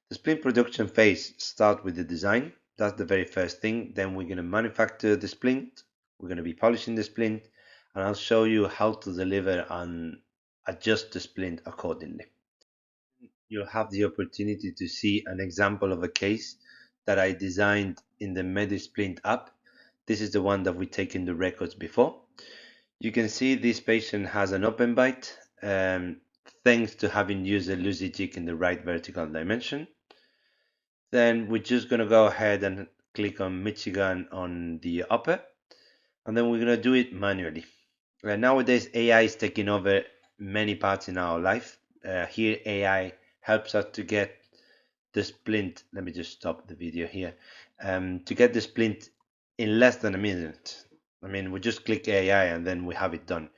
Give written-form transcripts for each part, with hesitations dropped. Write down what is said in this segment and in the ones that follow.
The splint production phase starts with the design. That's the very first thing. Then we're going to manufacture the splint. We're going to be polishing the splint, and I'll show you how to deliver and adjust the splint accordingly. You'll have the opportunity to see an example of a case that I designed in the Medit Splints app. This is the one that we've taken the records before. You can see this patient has an open bite, thanks to having used a Lucy jig in the right vertical dimension. Then we're just going to go ahead and click on Michigan on the upper, and then we're going to do it manually. Nowadays, AI is taking over many parts in our life. Here, AI helps us to get the splint. Let me just stop the video here. To get the splint in less than a minute. I mean, we just click AI and then we have it done.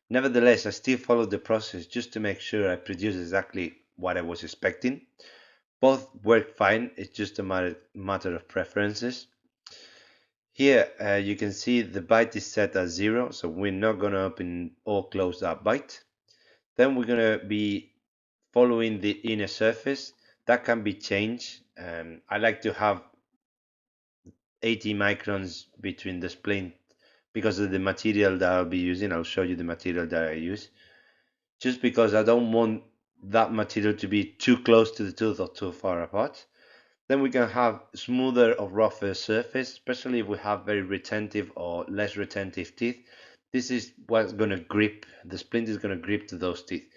Nevertheless, I still follow the process just to make sure I produce exactly what I was expecting. Both work fine, it's just a matter of preferences. Here you can see the bite is set as 0, so we're not going to open or close that bite. Then we're going to be following the inner surface. That can be changed. I like to have 80 microns between the splint because of the material that I'll be using. I'll show you the material that I use. Just because I don't want that material to be too close to the tooth or too far apart. Then we can have smoother or rougher surface, especially if we have very retentive or less retentive teeth. This is what's going to grip, the splint is going to grip to those teeth.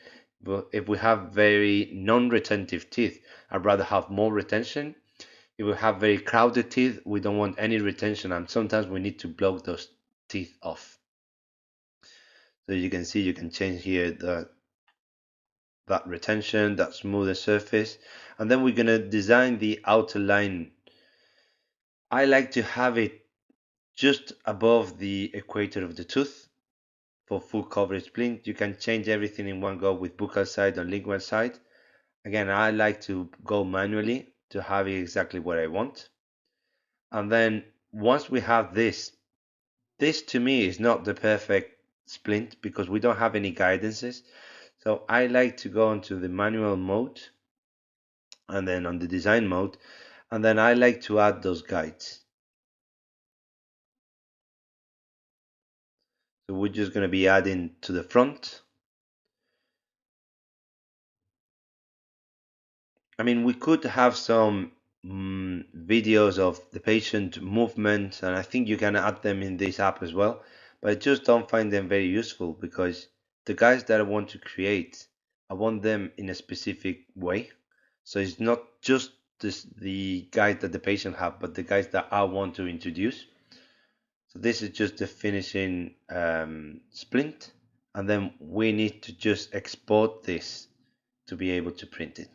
But if we have very non-retentive teeth, I'd rather have more retention. If we have very crowded teeth, we don't want any retention, and sometimes we need to block those teeth off. So you can see, you can change here that retention, that smoother surface, and then we're going to design the outer line. I like to have it just above the equator of the tooth for full coverage splint. You can change everything in one go with buccal side or lingual side. Again, I like to go manually to have it exactly what I want. And then once we have this to me is not the perfect splint because we don't have any guidances. So I like to go into the manual mode and then on the design mode, and then I like to add those guides. So we're just going to be adding to the front. I mean, we could have some videos of the patient movement, and I think you can add them in this app as well, but I just don't find them very useful because the guides that I want to create, I want them in a specific way. So it's not just the guide that the patient have, but the guides that I want to introduce. So this is just the finishing splint, and then we need to just export this to be able to print it.